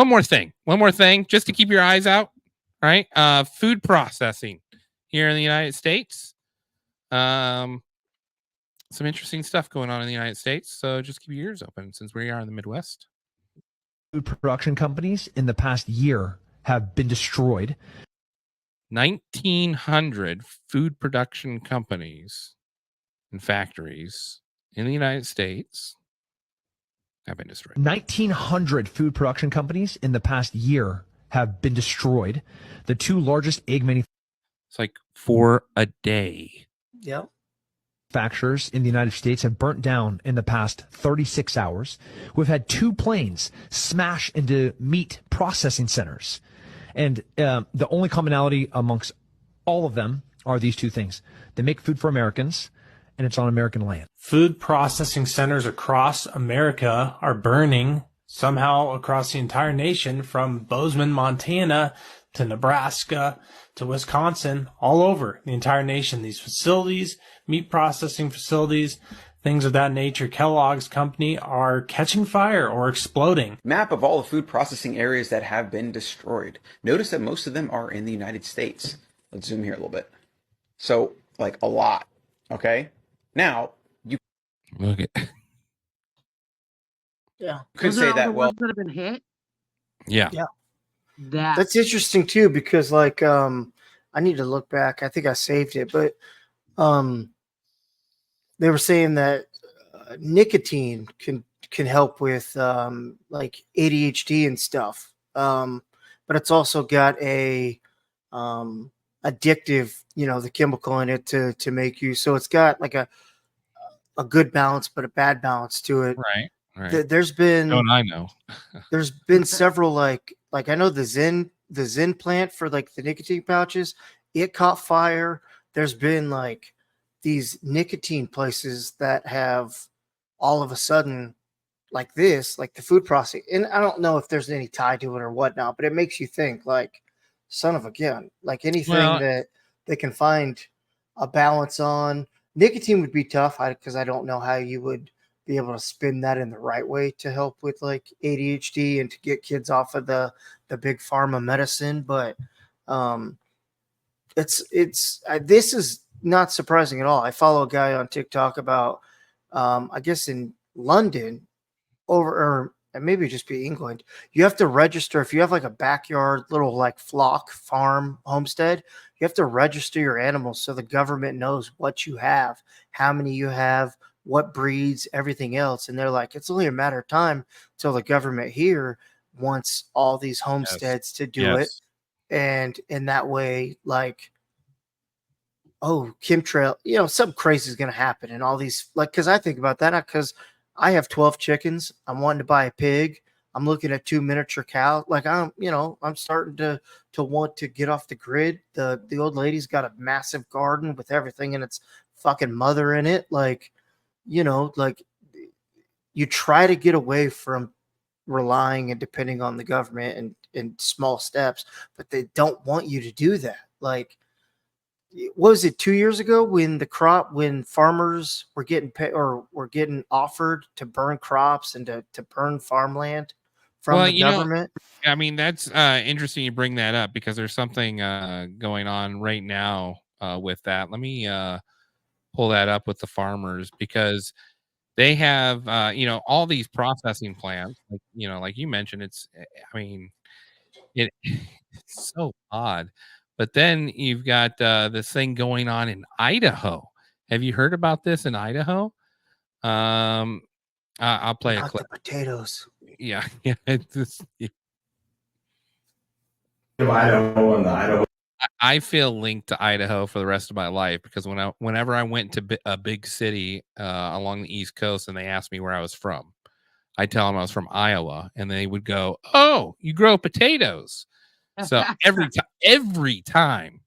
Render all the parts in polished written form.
One more thing, just to keep your eyes out, right? Food processing here in the United States. Some interesting stuff going on in the United States. So just keep your ears open since we are in the Midwest. Food production companies in the past year have been destroyed. 1,900 food production companies and factories in the United States have been destroyed. 1,900 food production companies in the past year have been destroyed. The two largest egg manufacturers. It's like 4 a day. Yep. Manufacturers in the United States have burnt down in the past 36 hours. We've had 2 planes smash into meat processing centers. And the only commonality amongst all of them are these 2 things. They make food for Americans, and it's on American land. Food processing centers across America are burning somehow across the entire nation, from Bozeman, Montana to Nebraska to Wisconsin, all over the entire nation. These facilities, meat processing facilities, things of that nature, Kellogg's company, are catching fire or exploding. Map of all the food processing areas that have been destroyed. Notice that most of them are in the United States. Let's zoom here a little bit. So, like, a lot. Okay? Now, you look at could say that, well, that have been hit. Yeah. That's interesting too, because like I need to look back. I think I saved it, but they were saying that nicotine can help with like ADHD and stuff. But it's also got a addictive, the chemical in it to make you. So it's got like a good balance, but a bad balance to it. Right. There's been, don't I know? there's been several like I know the Zen plant for like the nicotine pouches, it caught fire. There's been like these nicotine places that have all of a sudden like this, like the food processing. And I don't know if there's any tie to it or whatnot, but it makes you think like, son of a gun, like anything that they can find a balance on. Nicotine would be tough because I don't know how you would be able to spin that in the right way to help with like ADHD and to get kids off of the big pharma medicine. But this is not surprising at all. I follow a guy on TikTok about I guess in London or maybe just be England, you have to register if you have like a backyard little like flock farm homestead. You have to register your animals so the government knows what you have, how many you have, what breeds, everything else. And they're like, it's only a matter of time till the government here wants all these homesteads to do it. And in that way, like, oh, chemtrail, something crazy is going to happen. And all these, like, because I think about that, because I have 12 chickens. I'm wanting to buy a pig. I'm looking at 2 miniature cows. Like I'm starting to want to get off the grid. The old lady's got a massive garden with everything and its fucking mother in it. Like, like you try to get away from relying and depending on the government in small steps, but they don't want you to do that. Like, what was it 2 years ago when farmers were getting paid or were getting offered to burn crops and to burn farmland from the government? I mean, that's interesting you bring that up because there's something going on right now with that. Let me pull that up with the farmers because they have all these processing plants, like you mentioned. It's so odd. But then you've got this thing going on in Idaho. Have you heard about this in Idaho? I'll play a clip. The potatoes. Yeah. Idaho and the Idaho. I feel linked to Idaho for the rest of my life because whenever I went to a big city along the East Coast and they asked me where I was from, I tell them I was from Iowa, and they would go, "Oh, you grow potatoes." So every time.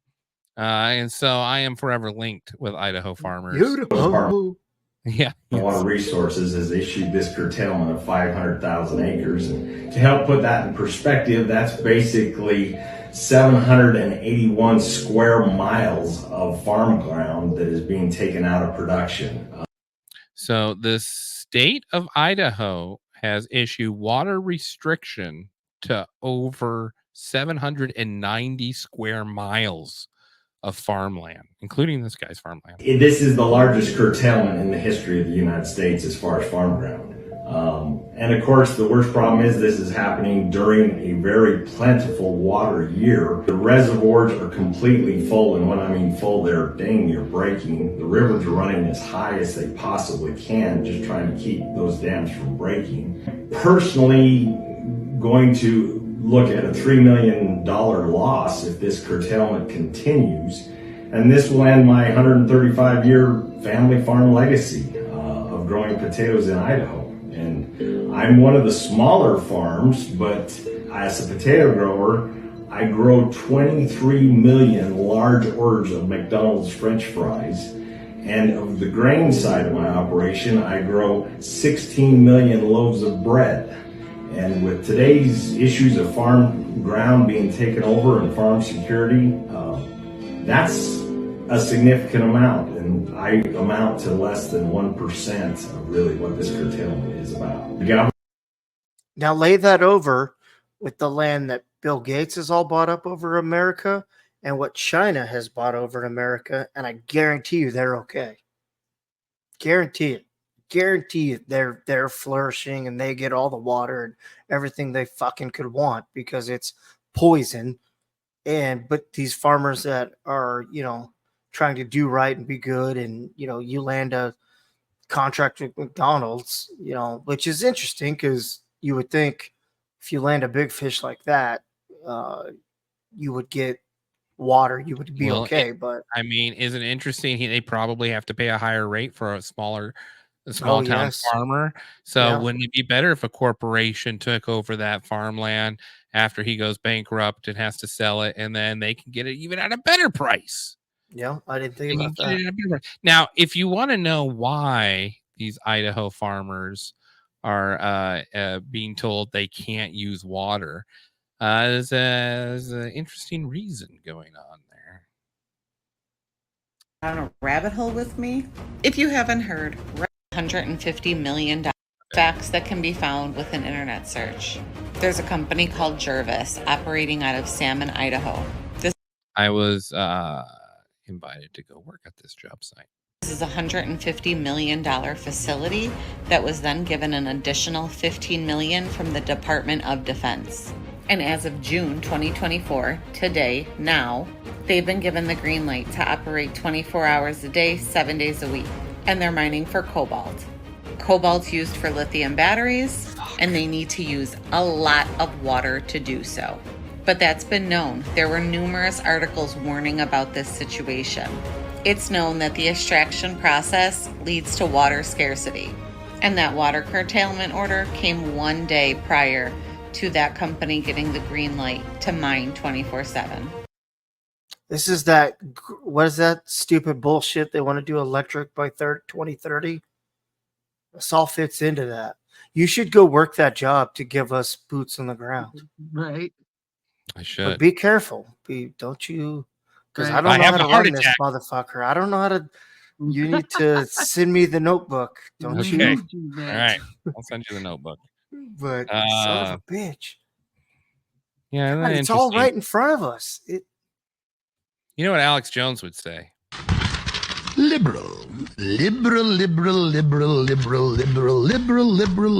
And so I am forever linked with Idaho farmers. Beautiful. Yeah. Water Resources has issued this curtailment of 500,000 acres. And to help put that in perspective, that's basically 781 square miles of farm ground that is being taken out of production. So the state of Idaho has issued water restriction to over 790 square miles of farmland, including this guy's farmland. This is the largest curtailment in the history of the United States as far as farm ground. And of course, the worst problem is this is happening during a very plentiful water year. The reservoirs are completely full, and when I mean full, they're dang near breaking. The rivers are running as high as they possibly can, just trying to keep those dams from breaking. Personally, going to look at a $3 million loss if this curtailment continues, and this will end my 135-year family farm legacy of growing potatoes in Idaho. And I'm one of the smaller farms, but as a potato grower, I grow 23 million large orders of McDonald's French fries. And of the grain side of my operation, I grow 16 million loaves of bread. And with today's issues of farm ground being taken over and farm security, that's a significant amount, and I amount to less than 1% of really what this curtailment is about. Now lay that over with the land that Bill Gates has all bought up over America and what China has bought over America, and I guarantee you they're okay. Guarantee it. Guarantee you they're flourishing and they get all the water and everything they fucking could want because it's poison. But these farmers that are, trying to do right and be good, and you land a contract with McDonald's, which is interesting because you would think if you land a big fish like that, you would get water, you would be okay. But I mean, isn't it interesting? They probably have to pay a higher rate for a small town farmer. So wouldn't it be better if a corporation took over that farmland after he goes bankrupt and has to sell it, and then they can get it even at a better price? Yeah, I didn't think about that. Now, if you want to know why these Idaho farmers are being told they can't use water, there's an interesting reason going on there. On a rabbit hole with me? If you haven't heard, $150 million facts that can be found with an internet search. There's a company called Jervis operating out of Salmon, Idaho. I was invited to go work at this job site. This is a $150 million facility that was then given an additional $15 million from the Department of Defense. And as of June 2024, today, now, they've been given the green light to operate 24 hours a day, 7 days a week. And they're mining for cobalt. Cobalt's used for lithium batteries, and they need to use a lot of water to do so. But that's been known. There were numerous articles warning about this situation. It's known that the extraction process leads to water scarcity, and that water curtailment order came 1 day prior to that company getting the green light to mine 24/7. This is what is that stupid bullshit they want to do electric by 2030? This all fits into that. You should go work that job to give us boots on the ground. Right. I should. But be careful. Don't you? Because I don't know how to run this motherfucker. I don't know how to. You need to send me the notebook. Don't you? All right. I'll send you the notebook. But son of a bitch. Yeah, God, it's all right in front of us. You know what Alex Jones would say? Liberal, liberal, liberal, liberal, liberal, liberal, liberal, liberal.